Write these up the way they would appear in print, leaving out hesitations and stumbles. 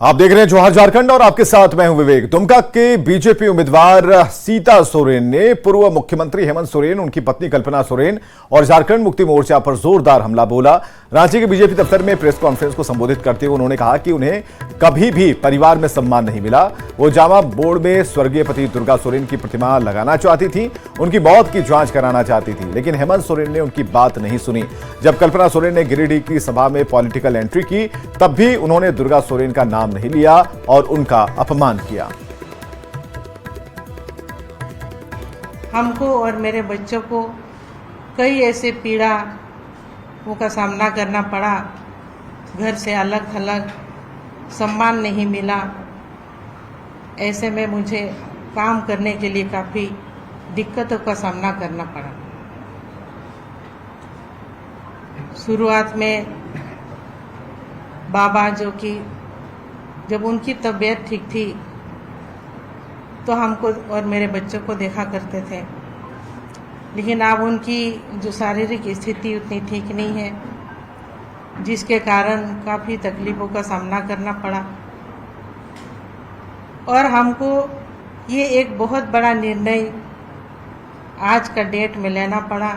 आप देख रहे हैं जौहर झारखंड और आपके साथ मैं हूं विवेक। दुमका के बीजेपी उम्मीदवार सीता सोरेन ने पूर्व मुख्यमंत्री हेमंत सोरेन, उनकी पत्नी कल्पना सोरेन और झारखंड मुक्ति मोर्चा पर जोरदार हमला बोला। रांची के बीजेपी दफ्तर में प्रेस कॉन्फ्रेंस को संबोधित करते हुए उन्होंने कहा कि उन्हें कभी भी परिवार में सम्मान नहीं मिला। वो जामा बोर्ड में स्वर्गीय पति दुर्गा सोरेन की प्रतिमा लगाना चाहती थी, उनकी मौत की जांच कराना चाहती थी, लेकिन हेमंत सोरेन ने उनकी बात नहीं सुनी। जब कल्पना सोरेन ने गिरिडीह की सभा में पॉलिटिकल एंट्री की, तब भी उन्होंने दुर्गा सोरेन का नाम नहीं लिया और उनका अपमान किया। हमको और मेरे बच्चों को कई ऐसे पीड़ाओं का सामना करना पड़ा। घर से अलग थलग, सम्मान नहीं मिला। ऐसे में मुझे काम करने के लिए काफ़ी दिक्कतों का सामना करना पड़ा। शुरुआत में बाबा जो कि जब उनकी तबीयत ठीक थी तो हमको और मेरे बच्चों को देखा करते थे, लेकिन अब उनकी जो शारीरिक स्थिति उतनी ठीक नहीं है, जिसके कारण काफ़ी तकलीफ़ों का सामना करना पड़ा। और हमको ये एक बहुत बड़ा निर्णय आज का डेट में लेना पड़ा।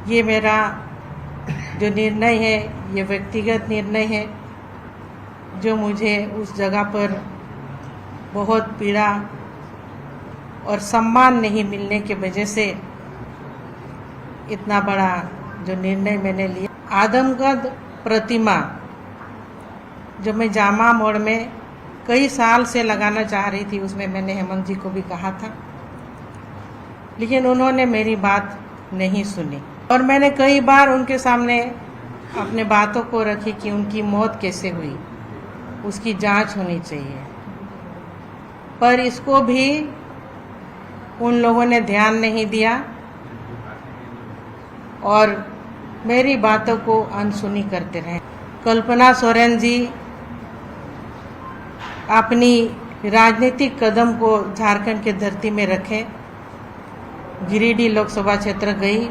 ये मेरा जो निर्णय है, ये व्यक्तिगत निर्णय है, जो मुझे उस जगह पर बहुत पीड़ा और सम्मान नहीं मिलने की वजह से इतना बड़ा जो निर्णय मैंने लिया। आदमकद प्रतिमा जो मैं जामा मोड़ में कई साल से लगाना चाह रही थी, उसमें मैंने हेमंत जी को भी कहा था, लेकिन उन्होंने मेरी बात नहीं सुनी। और मैंने कई बार उनके सामने अपने बातों को रखी कि उनकी मौत कैसे हुई, उसकी जांच होनी चाहिए, पर इसको भी उन लोगों ने ध्यान नहीं दिया और मेरी बातों को अनसुनी करते रहे। कल्पना सोरेन जी अपनी राजनीतिक कदम को झारखंड की धरती में रखे, गिरिडीह लोकसभा क्षेत्र गई।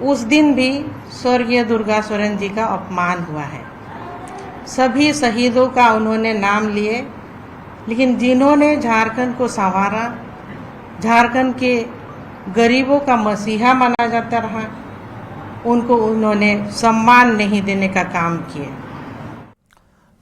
उस दिन भी स्वर्गीय दुर्गा सोरेन जी का अपमान हुआ है। सभी शहीदों का उन्होंने नाम लिए, लेकिन जिन्होंने झारखंड को संवारा, झारखंड के गरीबों का मसीहा माना जाता रहा, उनको उन्होंने सम्मान नहीं देने का काम किया।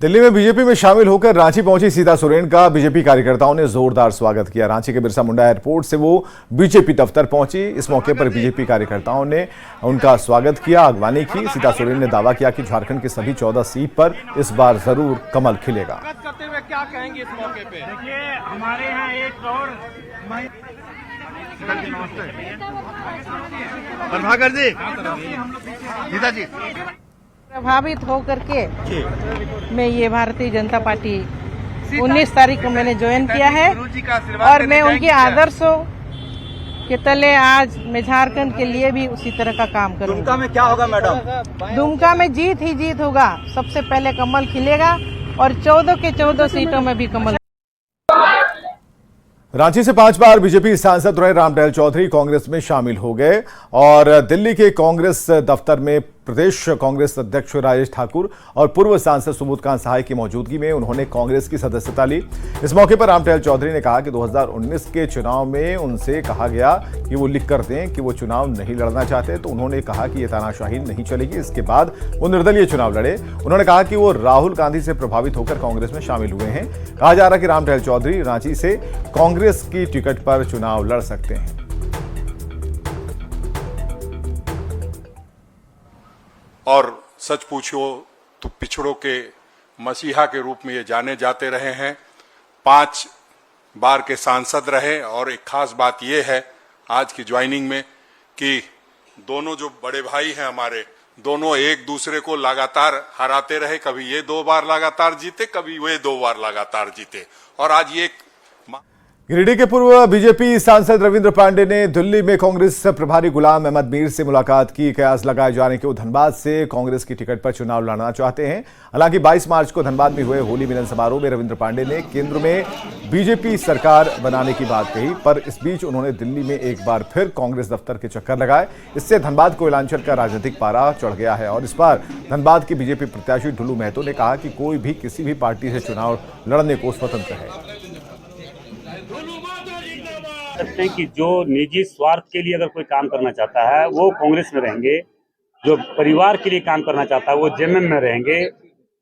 दिल्ली में बीजेपी में शामिल होकर रांची पहुंची सीता सोरेन का बीजेपी कार्यकर्ताओं ने जोरदार स्वागत किया। रांची के बिरसा मुंडा एयरपोर्ट से वो बीजेपी दफ्तर पहुंची। इस मौके पर बीजेपी कार्यकर्ताओं ने उनका स्वागत किया, अगवानी की। सीता सोरेन ने दावा किया कि झारखंड की सभी 14 सीट पर इस बार जरूर कमल खिलेगा। करते हुए क्या कहेंगे इस मौके पे? देखिए, हमारे यहाँ एक और प्रभाकर जी, सीता जी, प्रभावित होकर के मैं ये भारतीय जनता पार्टी 19 तारीख को मैंने ज्वाइन किया है और मैं उनके आदर्शों के तले आज मैं झारखंड के लिए भी उसी तरह का काम करूंगा। दुमका में क्या होगा मैडम? दुमका में जीत ही जीत होगा। सबसे पहले कमल खिलेगा और 14 के 14 सीटों में भी कमल। रांची से 5 बार बीजेपी सांसद रहे रामटहल चौधरी कांग्रेस में शामिल हो गए और दिल्ली के कांग्रेस दफ्तर में प्रदेश कांग्रेस अध्यक्ष राजेश ठाकुर और पूर्व सांसद सुबोधकांत सहाय की मौजूदगी में उन्होंने कांग्रेस की सदस्यता ली। इस मौके पर रामटहल चौधरी ने कहा कि 2019 के चुनाव में उनसे कहा गया कि वो लिख कर दें कि वो चुनाव नहीं लड़ना चाहते, तो उन्होंने कहा कि ये तानाशाही नहीं चलेगी। इसके बाद वो निर्दलीय चुनाव लड़े। उन्होंने कहा कि वो राहुल गांधी से प्रभावित होकर कांग्रेस में शामिल हुए हैं। कहा जा रहा है कि रामटहल चौधरी रांची से कांग्रेस की टिकट पर चुनाव लड़ सकते हैं। और सच पूछो तो पिछड़ों के मसीहा के रूप में ये जाने जाते रहे हैं। 5 बार के सांसद रहे और एक खास बात ये है आज की ज्वाइनिंग में कि दोनों जो बड़े भाई हैं हमारे, दोनों एक दूसरे को लगातार हराते रहे। कभी ये 2 बार लगातार जीते, कभी वे 2 बार लगातार जीते और आज ये गिरिडीह के पूर्व बीजेपी सांसद रविंद्र पांडे ने दिल्ली में कांग्रेस प्रभारी गुलाम अहमद मीर से मुलाकात की। कयास लगाए जाने के वो धनबाद से कांग्रेस की टिकट पर चुनाव लड़ना चाहते हैं। हालांकि 22 मार्च को धनबाद में हुए होली मिलन समारोह में रविंद्र पांडे ने केंद्र में बीजेपी सरकार बनाने की बात कही, पर इस बीच उन्होंने दिल्ली में एक बार फिर कांग्रेस दफ्तर के चक्कर लगाए। इससे धनबाद कोयलांचल का राजनीतिक पारा चढ़ गया है और इस बार धनबाद के बीजेपी प्रत्याशी ढुल्लू महतो ने कहा कि कोई भी किसी भी पार्टी से चुनाव लड़ने को स्वतंत्र है। सकते हैं कि जो निजी स्वार्थ के लिए अगर कोई काम करना चाहता है वो कांग्रेस में रहेंगे, जो परिवार के लिए काम करना चाहता है वो जेएमएम में रहेंगे,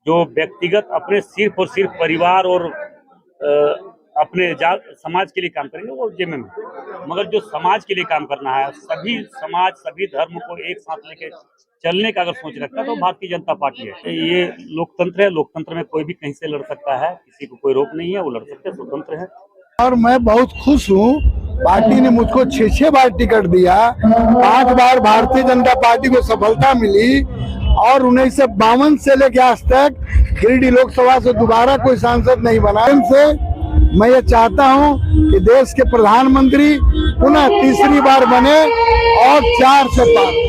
जो व्यक्तिगत अपने सिर्फ और सिर्फ परिवार और अपने समाज के लिए काम करेंगे वो जेएमएम में। मगर जो समाज के लिए काम करना है, सभी समाज सभी धर्म को एक साथ लेके चलने का अगर सोच रखता है तो भारतीय जनता पार्टी है। ये लोकतंत्र है, लोकतंत्र में कोई भी कहीं से लड़ सकता है, किसी को कोई रोक नहीं है, वो लड़ सकते हैं, स्वतंत्र है। और मैं बहुत खुश हूँ, पार्टी ने मुझको 6 बार टिकट दिया, 5 बार भारतीय जनता पार्टी को सफलता मिली और 1952 से लेकर आज तक गिरिडीह लोकसभा से दोबारा कोई सांसद नहीं बना। से मैं ये चाहता हूँ कि देश के प्रधानमंत्री पुनः तीसरी बार बने और 4 से 5।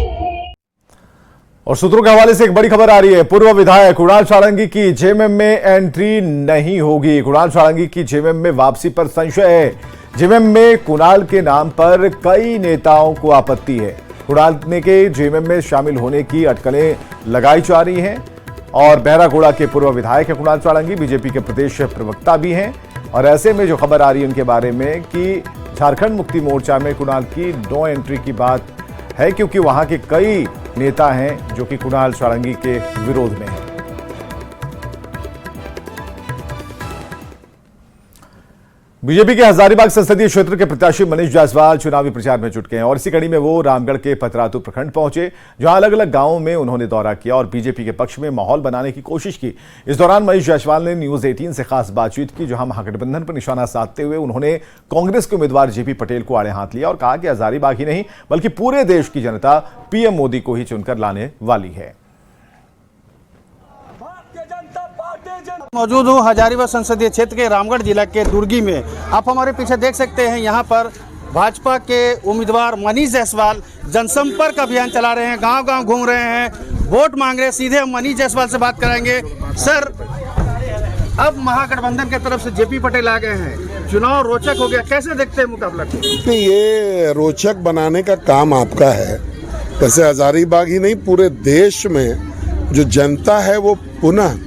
और सूत्रों के हवाले से एक बड़ी खबर आ रही है। पूर्व विधायक कुणाल सारंगी की जेएमएम में एंट्री नहीं होगी। कुणाल सारंगी की जेएमएम में वापसी पर संशय है। जेएमएम में कुणाल के नाम पर कई नेताओं को आपत्ति है। कुणाल के जेएमएम में शामिल होने की अटकलें लगाई जा रही हैं और बहरागोड़ा के पूर्व विधायक है कुणाल सारंगी, बीजेपी के प्रदेश प्रवक्ता भी हैं। और ऐसे में जो खबर आ रही है उनके बारे में कि झारखंड मुक्ति मोर्चा में कुणाल की नो एंट्री की बात है, क्योंकि वहां के कई नेता हैं जो कि कुणाल सारंगी के विरोध में हैं। बीजेपी के हजारीबाग संसदीय क्षेत्र के प्रत्याशी मनीष जायसवाल चुनावी प्रचार में जुट गए हैं और इसी कड़ी में वो रामगढ़ के पतरातू प्रखंड पहुंचे, जहां अलग अलग गांवों में उन्होंने दौरा किया और बीजेपी के पक्ष में माहौल बनाने की कोशिश की। इस दौरान मनीष जायसवाल ने न्यूज 18 से खास बातचीत की, जहां महागठबंधन पर निशाना साधते हुए उन्होंने कांग्रेस के उम्मीदवार जेपी पटेल को आड़े हाथ लिया और कहा कि हजारीबाग ही नहीं बल्कि पूरे देश की जनता पीएम मोदी को ही चुनकर लाने वाली है। मौजूद हूँ हजारीबाग संसदीय क्षेत्र के रामगढ़ जिला के दुर्गी में। आप हमारे पीछे देख सकते हैं, यहाँ पर भाजपा के उम्मीदवार मनीष जायसवाल जनसंपर्क अभियान चला रहे हैं, गांव-गांव घूम रहे हैं, वोट मांग रहे हैं। सीधे हम मनीष जायसवाल से बात कराएंगे। सर, अब महागठबंधन की तरफ से जेपी पटेल आ गए हैं, चुनाव रोचक हो गया, कैसे देखते हैं मुकाबला को? ये रोचक बनाने का काम आपका है। वैसे हजारीबाग ही नहीं पूरे देश में जो जनता है वो पुनः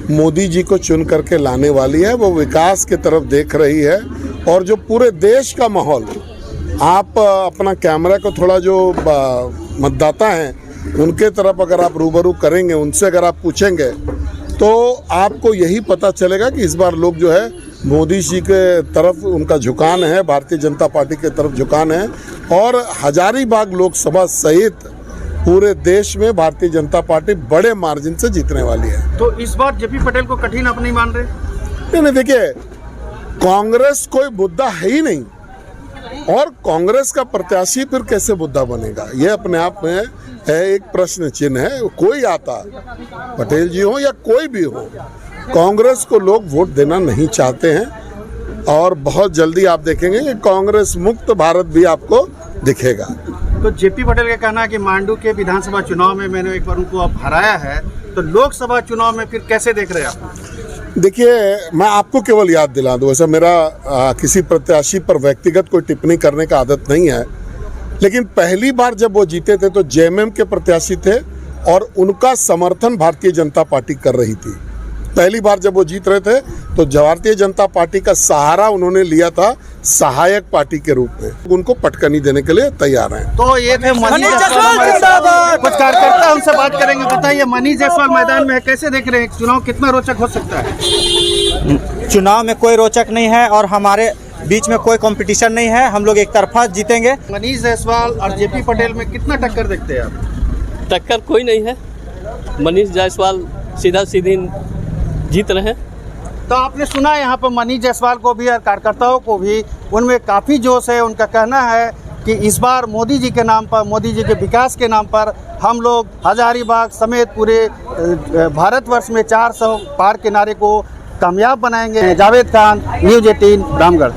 मोदी जी को चुन करके लाने वाली है, वो विकास की तरफ देख रही है। और जो पूरे देश का माहौल, आप अपना कैमरा को थोड़ा जो मतदाता हैं उनके तरफ अगर आप रूबरू करेंगे, उनसे अगर आप पूछेंगे तो आपको यही पता चलेगा कि इस बार लोग जो है मोदी जी के तरफ उनका झुकान है, भारतीय जनता पार्टी के तरफ झुकान है। और हजारीबाग लोकसभा सहित पूरे देश में भारतीय जनता पार्टी बड़े मार्जिन से जीतने वाली है। तो इस बार जेपी पटेल को कठिन आप नहीं मान रहे? नहीं, देखिए, कांग्रेस कोई मुद्दा है ही नहीं और कांग्रेस का प्रत्याशी फिर कैसे मुद्दा बनेगा, ये अपने आप में है एक प्रश्न चिन्ह है। कोई आता, पटेल जी हो या कोई भी हो, कांग्रेस को लोग वोट देना नहीं चाहते हैं और बहुत जल्दी आप देखेंगे कि कांग्रेस मुक्त भारत भी आपको दिखेगा। तो जेपी पटेल का कहना है कि मांडू के विधानसभा चुनाव में मैंने एक बार उनको अब हराया है, तो लोकसभा चुनाव में फिर कैसे देख रहे हैं आप? देखिए, मैं आपको केवल याद दिला दूं, वैसे मेरा किसी प्रत्याशी पर व्यक्तिगत कोई टिप्पणी करने का आदत नहीं है, लेकिन पहली बार जब वो जीते थे तो जेएमएम के प्रत्याशी थे और उनका समर्थन भारतीय जनता पार्टी कर रही थी। पहली बार जब वो जीत रहे थे तो भारतीय जनता पार्टी का सहारा उन्होंने लिया था सहायक पार्टी के रूप में, उनको पटकनी देने के लिए तैयार हैं। तो ये थे मनीष जायसवाल, कुछ कार्यकर्ता उनसे बात करेंगे। बताइए, मनीष जायसवाल मैदान में है, कैसे देख रहे हैं चुनाव, कितना रोचक हो सकता है? चुनाव में कोई रोचक नहीं है और हमारे बीच में कोई कंपटीशन नहीं है, हम लोग एक तरफा जीतेंगे। मनीष जायसवाल और जेपी पटेल में कितना टक्कर देखते हैं आप? टक्कर कोई नहीं है, मनीष जायसवाल सीधा सीधी जीत रहे हैं। तो आपने सुना यहाँ पर मनीष जायसवाल को भी और कार्यकर्ताओं को भी, उनमें काफ़ी जोश है। उनका कहना है कि इस बार मोदी जी के नाम पर, मोदी जी के विकास के नाम पर हम लोग हजारीबाग समेत पूरे भारतवर्ष में 400 पार के नारे को कामयाब बनाएंगे। जावेद खान, न्यूज 18, रामगढ़।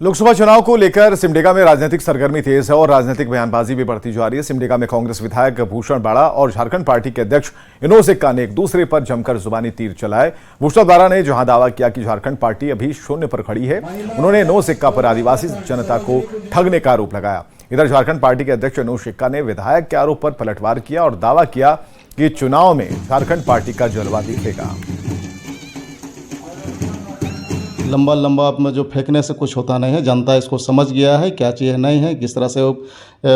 लोकसभा चुनाव को लेकर सिमडेगा में राजनीतिक सरगर्मी तेज है और राजनीतिक बयानबाजी भी बढ़ती जा रही है। सिमडेगा में कांग्रेस विधायक भूषण बाड़ा और झारखंड पार्टी के अध्यक्ष विनोद सिक्का ने एक दूसरे पर जमकर जुबानी तीर चलाए। भूषण बाड़ा ने जहां दावा किया कि झारखंड पार्टी अभी शून्य पर खड़ी है, उन्होंने विनोद सिक्का पर आदिवासी जनता को ठगने का आरोप लगाया। इधर झारखंड पार्टी के अध्यक्ष विनोद सिक्का ने विधायक के आरोप पर पलटवार किया और दावा किया कि चुनाव में झारखंड पार्टी का जलवा दिखेगा। लंबा लंबा जो फेंकने से कुछ होता नहीं है, जनता इसको समझ गया है क्या चीज़ नहीं है, किस तरह से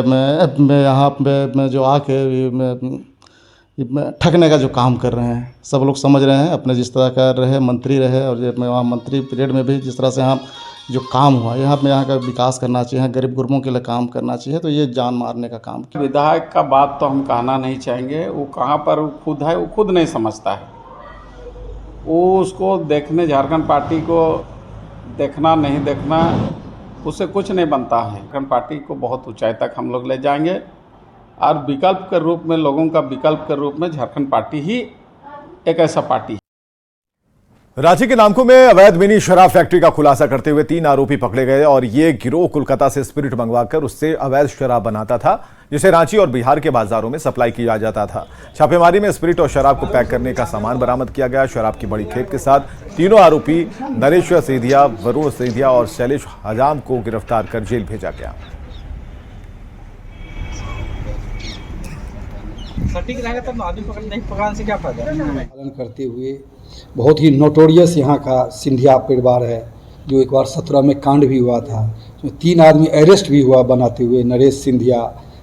मैं यहाँ पे जो आके ठगने का जो काम कर रहे हैं सब लोग समझ रहे हैं। अपने जिस तरह का रहे मंत्री रहे और वहाँ मंत्री पीरियड में भी जिस तरह से यहाँ जो काम हुआ, यहाँ का विकास करना चाहिए, गरीब गुरबों के लिए काम करना चाहिए, तो ये जान मारने का काम किया। विधायक का बात तो हम कहना नहीं चाहेंगे, वो कहाँ पर खुद है वो खुद नहीं समझता है। वो उसको देखने, झारखंड पार्टी को देखना नहीं देखना उससे कुछ नहीं बनता है। झारखंड पार्टी को बहुत ऊंचाई तक हम लोग ले जाएंगे और विकल्प के रूप में, लोगों का विकल्प के रूप में झारखंड पार्टी ही एक ऐसा पार्टी है। रांची के नामकुम में अवैध मिनी शराब फैक्ट्री का खुलासा करते हुए 3 आरोपी पकड़े गए और ये गिरोह कोलकाता से स्पिरिट मंगवाकर उससे अवैध शराब बनाता था, जिसे रांची और बिहार के बाजारों में सप्लाई किया जाता था। छापेमारी में स्पिरिट और शराब को पैक करने का सामान बरामद किया गया। शराब की बड़ी खेप के साथ तीनों आरोपी नरेश्वर सिंधिया, वरुण सिंधिया और शैलेश हजाम को गिरफ्तार कर जेल भेजा गया। सटीक रहेगा तब आदमी पकड़ नहीं, पकड़ने से क्या फायदा। पालन करते हुए बहुत ही नोटोरियस यहाँ का सिंधिया परिवार है, जो एक बार 17 में कांड भी हुआ था, तो 3 आदमी अरेस्ट भी हुआ बनाते हुए। नरेश सिंधिया,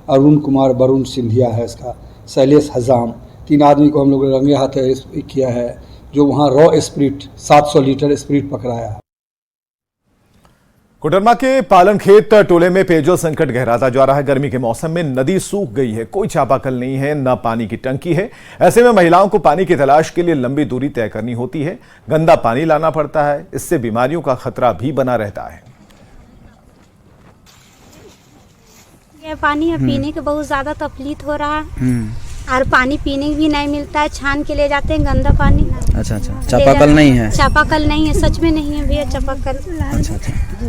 अरुण कुमार, वरुण सिंधिया है इसका, शैलेश हजाम, 3 आदमी को हम लोग रंगे हाथ अरेस्ट किया है, जो वहाँ रॉ स्पिरिट 700 लीटर स्पिरिट पकड़ाया। कोडरमा के पालनखेत टोले में पेयजल संकट गहराता जा रहा है। गर्मी के मौसम में नदी सूख गई है, कोई चापाकल नहीं है, न पानी की टंकी है। ऐसे में महिलाओं को पानी की तलाश के लिए लंबी दूरी तय करनी होती है, गंदा पानी लाना पड़ता है, इससे बीमारियों का खतरा भी बना रहता है। ये पानी पीने के बहुत ज्यादा तकलीफ हो रहा है और पानी पीने भी नहीं मिलता है, छान के ले जाते हैं गंदा पानी। अच्छा, चापाकल नहीं है? चापाकल नहीं है, सच में नहीं है भैया चापाकल। अच्छा।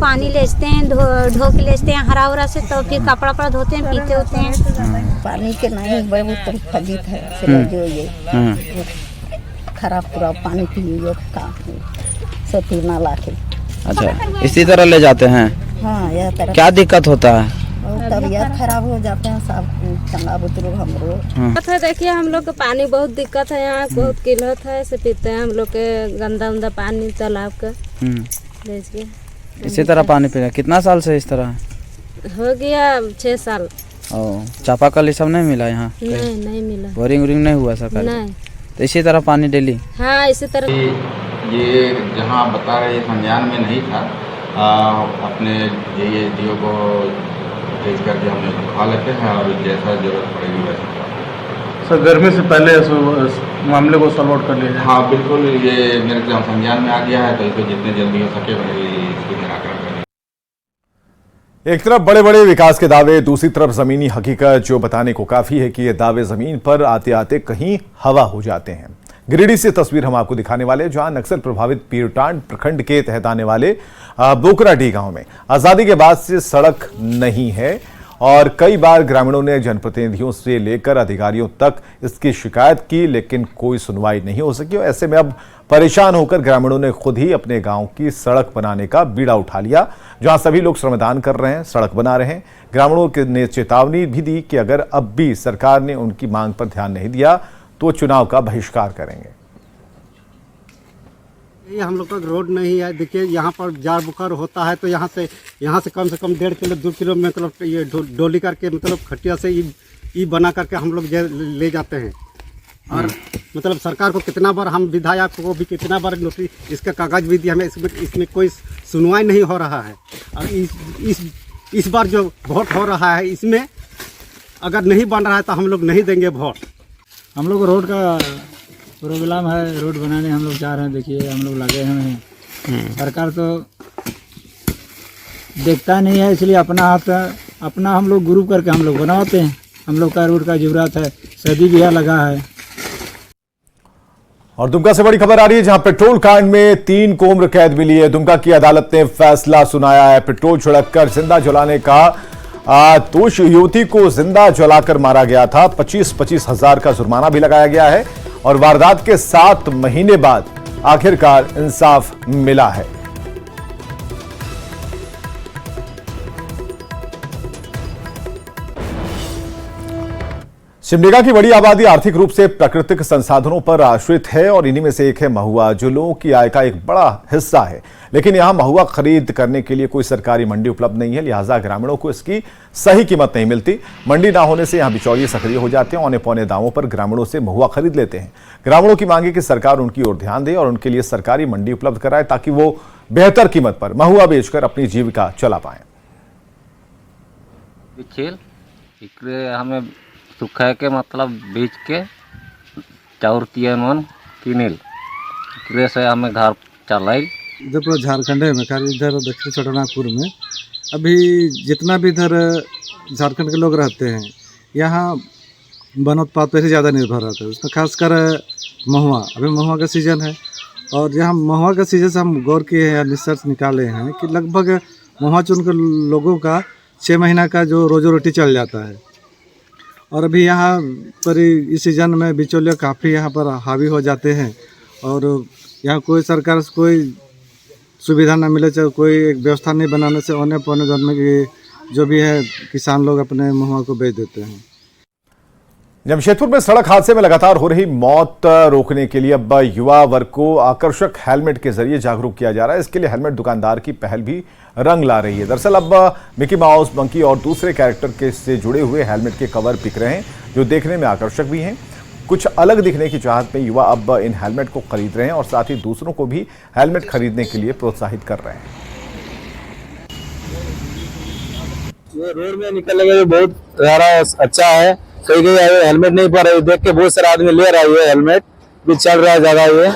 पानी लेते हैं, धो के लेते हैं हरा से, तो फिर कपड़ा धोते हैं, पीते होते हैं। पानी के नहीं बहुत फजीत है, जो ये खराब पूरा पानी पियो सती नाला के। अच्छा, इसी तरह ले जाते हैं? हाँ, यह तरह। क्या दिक्कत होता है? तबीयत खराब हो जाते हैं सब, चंगा बुतरू हम लोग। देखिए हम लोग को पानी बहुत दिक्कत है, यहाँ बहुत किल्लत है, से पीते हैं हम लोग के गंदा पानी तालाब का बेच के। इसी तरह पानी पी रहे? कितना साल से इस तरह? हो गया 6 साल। चापाकल ये सब नहीं मिला यहाँ? नहीं मिला। बोरिंग वोरिंग नहीं हुआ सरकार? नहीं। तो इसी तरह पानी डेली? हाँ, इसी तरह। ये जहाँ बता रहे संज्ञान में नहीं था, अपने ये डीओ को भेज करके हम खा लेते हैं और जैसा जरूरत पड़ेगी वैसा। सर, गर्मी से पहले इस मामले को सॉल्व आउट कर लिया? हाँ बिल्कुल, ये मेरे संज्ञान में आ गया है, तो इसको जितने जल्दी हो सके इसको निराकरण करें। एक तरफ बड़े बड़े विकास के दावे, दूसरी तरफ जमीनी हकीकत जो बताने को काफी है कि ये दावे जमीन पर आते आते कहीं हवा हो जाते हैं। गिरिडीह से तस्वीर हम आपको दिखाने वाले, जहां नक्सल प्रभावित पीरटांड प्रखंड के तहत आने वाले बोकराडीह गांव में आजादी के बाद से सड़क नहीं है और कई बार ग्रामीणों ने जनप्रतिनिधियों से लेकर अधिकारियों तक इसकी शिकायत की, लेकिन कोई सुनवाई नहीं हो सकी। और ऐसे में अब परेशान होकर ग्रामीणों ने खुद ही अपने गांव की सड़क बनाने का बीड़ा उठा लिया, जहां सभी लोग श्रमदान कर रहे हैं, सड़क बना रहे हैं। ग्रामीणों ने चेतावनी भी दी कि अगर अब भी सरकार ने उनकी मांग पर ध्यान नहीं दिया तो चुनाव का बहिष्कार करेंगे। ये हम लोग का रोड नहीं है, देखिए यहाँ पर जार बुखार होता है तो यहाँ से कम 1.5 किलो 2 किलो मतलब ये डोली करके मतलब खटिया से ये बना करके हम लोग ले जाते हैं। और मतलब सरकार को कितना बार हम विधायक को भी कितना बार नोटिस, इसका कागज भी दिया, हमें इसमें कोई सुनवाई नहीं हो रहा है। और इस बार जो वोट हो रहा है इसमें अगर नहीं बन रहा है तो हम लोग नहीं देंगे वोट। हम लोग रोड का प्रॉब्लम है, रोड बनाने हम लोग जा रहे हैं, देखिए हम लोग लगे हुए हैं। सरकार तो देखता नहीं है, इसलिए अपना हम लोग ग्रुप करके हम लोग बनाते हैं। हम लोग का रोड का जरूरत है, शादी ब्याह लगा है। और दुमका से बड़ी खबर आ रही है, जहां पेट्रोल कांड में 3 को उम्र कैद मिली है। दुमका की अदालत ने फैसला सुनाया है। पेट्रोल छिड़ककर जिंदा जलाने का दोष युवती को जिंदा जलाकर मारा गया था। 25-25 हजार का जुर्माना भी लगाया गया है और वारदात के 7 महीने बाद आखिरकार इंसाफ मिला है। सिमडेगा की बड़ी आबादी आर्थिक रूप से प्राकृतिक संसाधनों पर आश्रित है और इन्हीं में से एक है महुआ, जो लोगों की आय का एक बड़ा हिस्सा है। लेकिन यहां महुआ खरीद करने के लिए कोई सरकारी मंडी उपलब्ध नहीं है, लिहाजा ग्रामीणों को इसकी सही कीमत नहीं मिलती। मंडी ना होने से यहां बिचौलिए सक्रिय हो जाते हैं, औने पौने दामों पर ग्रामीणों से महुआ खरीद लेते हैं। ग्रामीणों की मांग है कि सरकार उनकी ओर ध्यान दे और उनके लिए सरकारी मंडी उपलब्ध कराए, ताकि वो बेहतर कीमत पर महुआ बेचकर अपनी जीविका चला पाए। हमें सुखा के मतलब बीच के चाउर मन किनिल से हमें घर चलाई। इधर झारखंड में खाली इधर दक्षिण छोटानागपुर में अभी जितना भी इधर झारखंड के लोग रहते हैं, यहाँ वन उत्पाद पर ही ज़्यादा निर्भर रहता है। उसमें खासकर महुआ, अभी महुआ का सीज़न है और यहाँ महुआ का सीज़न से हम गौर किए हैं या रिसर्च निकाले हैं कि लगभग महुआ चुन के लोगों का 6 महीना का जो रोजी रोटी चल जाता है। और अभी यहाँ पर इस सीज़न में बिचौलिया काफ़ी यहाँ पर हावी हो जाते हैं और यहाँ कोई सरकार से कोई सुविधा न मिले, चाहे कोई एक व्यवस्था नहीं बनाने से औने पौने दाम में जो भी है किसान लोग अपने महुआ को बेच देते हैं। जमशेदपुर में सड़क हादसे में लगातार हो रही मौत रोकने के लिए अब युवा वर्ग को आकर्षक हेलमेट के जरिए जागरूक किया जा रहा है। इसके लिए हेलमेट दुकानदार की पहल भी रंग ला रही है। दरअसल अब मिकी माउस, मंकी और दूसरे कैरेक्टर के से जुड़े हुए हेलमेट के कवर बिक रहे हैं, जो देखने में आकर्षक भी हैं। कुछ अलग दिखने की चाहत में युवा अब इन हेलमेट को खरीद रहे हैं और साथ ही दूसरों को भी हेलमेट खरीदने के लिए प्रोत्साहित कर रहे हैं। रोड में निकलने का बहुत ज़्यादा अच्छा है। कहीं कहीं हेलमेट नहीं पा रहे, देख के बहुत सारे आदमी ले रहा है, ये हेलमेट भी चल रहा है ज़्यादा। ये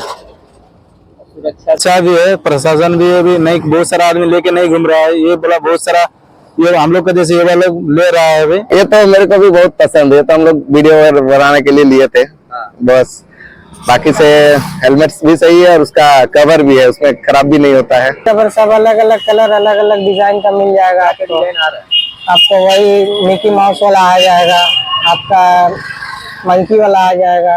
अच्छा भी है, प्रशासन भी है, भी नहीं बहुत सारा आदमी लेके नहीं घूम रहा है। ये बोला बहुत सारा ये हम लोग का जैसे ये वाला ले रहा है अभी। ये तो मेरे को भी बहुत पसंद है, तो हम लोग वीडियो बनाने के लिए लिए थे बस। बाकी से हेलमेट भी सही है और उसका कवर भी है, उसमें खराब भी नहीं होता है। कवर सब अलग अलग कलर, अलग अलग डिजाइन का मिल जाएगा आपको। वही मिकी माउस वाला आ जाएगा, आपका मंकी वाला आ जाएगा,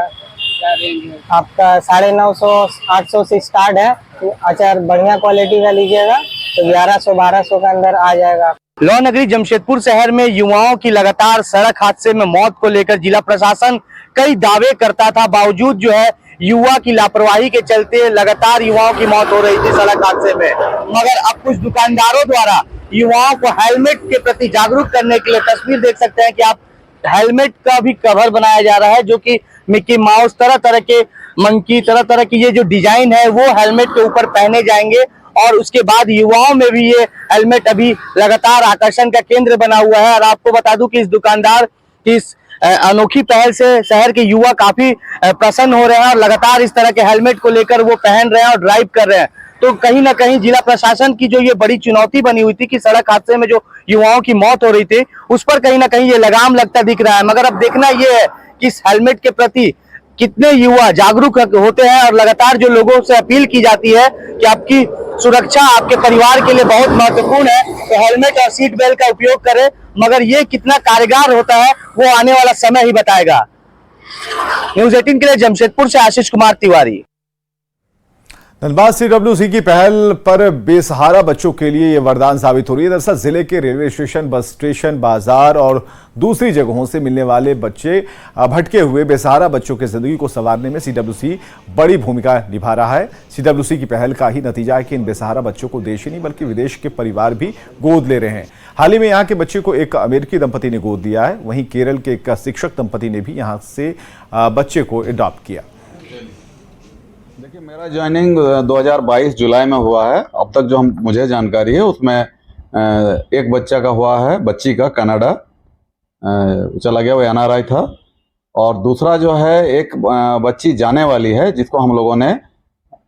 आपका 950 800 से स्टार्ट है। अच्छा बढ़िया क्वालिटी का लीजिएगा तो 1100-1200 के अंदर आ जाएगा। लौ नगरी जमशेदपुर शहर में युवाओं की लगातार सड़क हादसे में मौत को लेकर जिला प्रशासन कई दावे करता था, बावजूद जो है युवा की लापरवाही के चलते लगातार युवाओं की मौत हो रही थी सड़क हादसे में। मगर अब कुछ दुकानदारों द्वारा युवाओं को हेलमेट के प्रति जागरूक करने के लिए, तस्वीर देख सकते हैं कि आप, हेलमेट का भी कवर बनाया जा रहा है, जो कि मिकी माउस, तरह तरह के मंकी, तरह तरह की ये जो डिजाइन है वो हेलमेट के ऊपर पहने जाएंगे। और उसके बाद युवाओं में भी ये हेलमेट अभी लगातार आकर्षण का केंद्र बना हुआ है। और आपको बता दूं कि इस दुकानदार की इस अनोखी पहल से शहर के युवा काफी प्रसन्न हो रहे हैं और लगातार इस तरह के हेलमेट को लेकर वो पहन रहे हैं और ड्राइव कर रहे हैं। तो कहीं ना कहीं जिला प्रशासन की जो ये बड़ी चुनौती बनी हुई थी कि सड़क हादसे में जो युवाओं की मौत हो रही थी, उस पर कहीं ना कहीं ये लगाम लगता दिख रहा है। मगर अब देखना ये है कि इस हेलमेट के प्रति कितने युवा जागरूक होते हैं और लगातार जो लोगों से अपील की जाती है कि आपकी सुरक्षा आपके परिवार के लिए बहुत महत्वपूर्ण है, तो हेलमेट और सीट बेल्ट का उपयोग करें। मगर ये कितना कारगर होता है वो आने वाला समय ही बताएगा। न्यूज़ 18 के लिए जमशेदपुर से आशीष कुमार तिवारी। धनबाद CWC की पहल पर बेसहारा बच्चों के लिए ये वरदान साबित हो रही है। दरअसल जिले के रेलवे स्टेशन, बस स्टेशन, बाजार और दूसरी जगहों से मिलने वाले बच्चे, भटके हुए बेसहारा बच्चों की जिंदगी को संवारने में CWC बड़ी भूमिका निभा रहा है। CWC की पहल का ही नतीजा है कि इन बेसहारा बच्चों को देश ही नहीं बल्कि विदेश के परिवार भी गोद ले रहे हैं। हाल ही में यहाँ के बच्चे को एक अमेरिकी दंपति ने गोद लिया है। वहीं केरल के एक शिक्षक दंपति ने भी यहाँ से बच्चे को अडॉप्ट किया। देखिए, मेरा ज्वाइनिंग 2022 जुलाई में हुआ है। अब तक जो मुझे जानकारी है उसमें एक बच्चा का हुआ है, बच्ची का कनाडा चला गया, वो NRI था। और दूसरा जो है एक बच्ची जाने वाली है, जिसको हम लोगों ने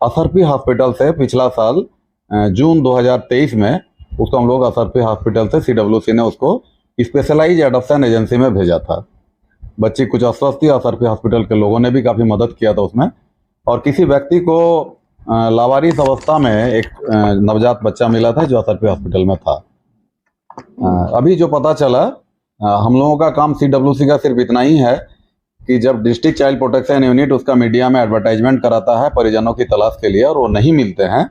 असरपी हॉस्पिटल से पिछला साल जून 2023 में उसको हम लोग असरपी हॉस्पिटल से CWC ने उसको स्पेशलाइज एडॉप्शन एजेंसी में भेजा था। बच्ची कुछ अस्वस्थ थी, असरपी हॉस्पिटल के लोगों ने भी काफ़ी मदद किया था उसमें। और किसी व्यक्ति को लावारिस अवस्था में एक नवजात बच्चा मिला था जो असरपी हॉस्पिटल में था। अभी जो पता चला, हम लोगों का काम CWC का सिर्फ इतना ही है कि जब डिस्ट्रिक्ट चाइल्ड प्रोटेक्शन यूनिट उसका मीडिया में एडवर्टाइजमेंट कराता है परिजनों की तलाश के लिए और वो नहीं मिलते हैं,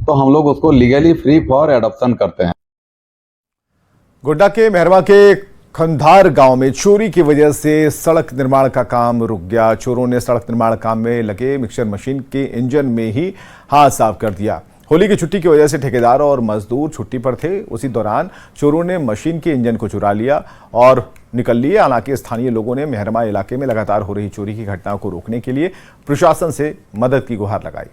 तो हम लोग उसको लीगली फ्री फॉर एडॉप्शन करते हैं। गोड्डा के मेहरवा के खंधार गांव में चोरी की वजह से सड़क निर्माण का काम रुक गया। चोरों ने सड़क निर्माण काम में लगे मिक्सर मशीन के इंजन में ही हाथ साफ कर दिया। होली की छुट्टी की वजह से ठेकेदार और मजदूर छुट्टी पर थे। उसी दौरान चोरों ने मशीन के इंजन को चुरा लिया और निकल लिए। हालांकि स्थानीय लोगों ने मेहरमा इलाके में लगातार हो रही चोरी की घटनाओं को रोकने के लिए प्रशासन से मदद की गुहार लगाई।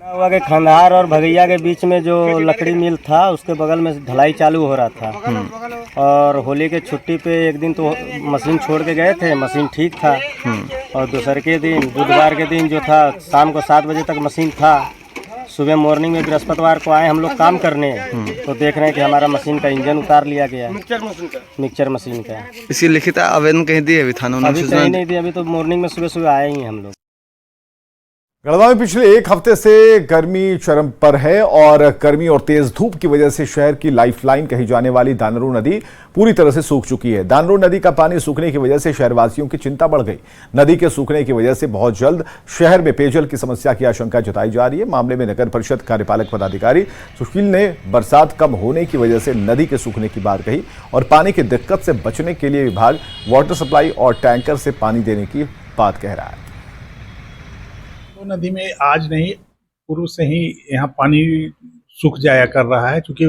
हुआ कि खंधार और भगैया के बीच में जो लकड़ी मिल था उसके बगल में ढलाई चालू हो रहा था और होली के छुट्टी पे एक दिन तो मशीन छोड़ के गए थे, मशीन ठीक था और दूसरे के दिन बुधवार के दिन जो था शाम को 7 बजे तक मशीन था। सुबह मॉर्निंग में बृहस्पतिवार को आए हम लोग काम करने तो देख रहे हैं कि हमारा मशीन का इंजन उतार लिया गया, मिक्सचर मशीन का। इसकी लिखित आवेदन कहीं दिए अभी थानों ने? अभी कहीं नहीं दिया, अभी तो मॉर्निंग में सुबह आए ही हम लोग। गढ़वा में पिछले एक हफ्ते से गर्मी चरम पर है और गर्मी और तेज धूप की वजह से शहर की लाइफलाइन कही जाने वाली दानरू नदी पूरी तरह से सूख चुकी है। दानरू नदी का पानी सूखने की वजह से शहरवासियों की चिंता बढ़ गई। नदी के सूखने की वजह से बहुत जल्द शहर में पेयजल की समस्या की आशंका जताई जा रही है। मामले में नगर परिषद कार्यपालक पदाधिकारी सुशील ने बरसात कम होने की वजह से नदी के सूखने की बात कही और पानी की दिक्कत से बचने के लिए विभाग वाटर सप्लाई और टैंकर से पानी देने की बात कह रहा है। नदी में आज नहीं पूर्व से ही यहाँ पानी सूख जाया कर रहा है क्योंकि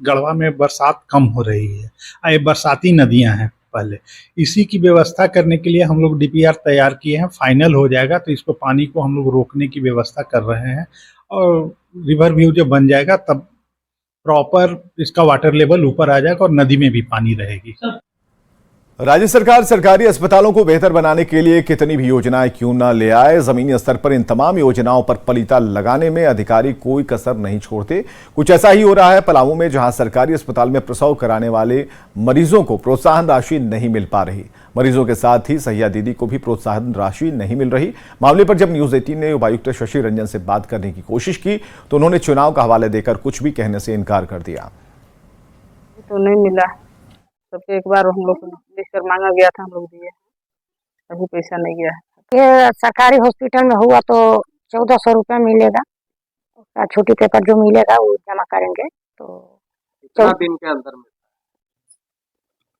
गढ़वा में बरसात कम हो रही है। ये बरसाती नदियाँ हैं पहले, इसी की व्यवस्था करने के लिए हम लोग DPR तैयार किए हैं। फाइनल हो जाएगा तो इसको पानी को हम लोग रोकने की व्यवस्था कर रहे हैं और रिवर व्यू जब बन जाएगा तब प्रॉपर इसका वाटर लेवल ऊपर आ जाएगा और नदी में भी पानी रहेगी। राज्य सरकार सरकारी अस्पतालों को बेहतर बनाने के लिए कितनी भी योजनाएं क्यों न ले आए, जमीनी स्तर पर इन तमाम योजनाओं पर पलीता लगाने में अधिकारी कोई कसर नहीं छोड़ते। कुछ ऐसा ही हो रहा है पलामू में, जहां सरकारी अस्पताल में प्रसव कराने वाले मरीजों को प्रोत्साहन राशि नहीं मिल पा रही। मरीजों के साथ ही सहिया दीदी को भी प्रोत्साहन राशि नहीं मिल रही। मामले पर जब न्यूज 18 ने उपायुक्त शशि रंजन से बात करने की कोशिश की तो उन्होंने चुनाव का हवाले देकर कुछ भी कहने से इनकार कर दिया। तो नहीं मिला, सबके एक बार हम लोग लिखकर मांगा गया था, हम लोग दिए, अभी पैसा नहीं गया है। ये सरकारी हॉस्पिटल में हुआ तो 1400 रुपया मिलेगा, उसका छुट्टी पेपर जो मिलेगा वो जमा करेंगे। तो कितना दिन के अंदर में?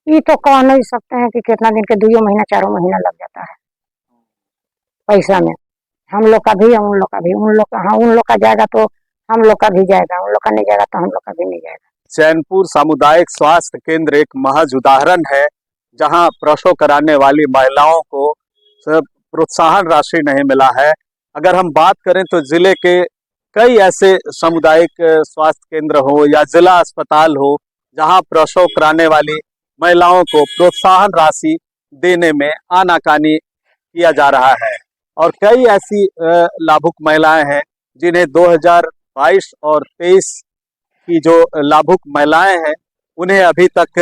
ये तो कह नहीं सकते हैं कि कितना दिन के, 2 महीना 4 महीना लग जाता है पैसा में। हम लोग का भी उन लोग का भी, उन लोग का जाएगा तो हम लोग का भी जाएगा, उन लोग का नहीं जाएगा तो हम लोग का भी नहीं जाएगा। चैनपुर सामुदायिक स्वास्थ्य केंद्र एक महज उदाहरण है जहां प्रसव कराने वाली महिलाओं को प्रोत्साहन राशि नहीं मिला है। अगर हम बात करें तो जिले के कई ऐसे सामुदायिक स्वास्थ्य केंद्र हो या जिला अस्पताल हो जहां प्रसव कराने वाली महिलाओं को प्रोत्साहन राशि देने में आनाकानी किया जा रहा है और कई ऐसी लाभुक महिलाएं हैं जिन्हें 2022 और 23 की जो लाभुक महिलाएं हैं उन्हें अभी तक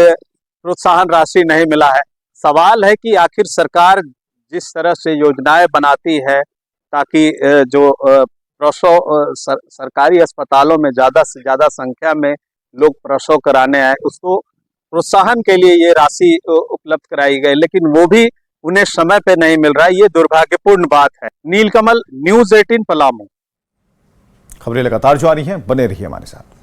प्रोत्साहन राशि नहीं मिला है। सवाल है कि आखिर सरकार जिस तरह से योजनाएं बनाती है ताकि जो प्रसव सरकारी अस्पतालों में ज़्यादा से ज़्यादा संख्या में लोग प्रसव कराने आए, उसको प्रोत्साहन के लिए ये राशि उपलब्ध कराई गई, लेकिन वो भी उन्हें समय पे नहीं मिल रहा है। ये दुर्भाग्यपूर्ण बात है। नीलकमल, न्यूज़ 18 पलामू। खबरें लगातार जारी हैं, बने रहिए हमारे साथ।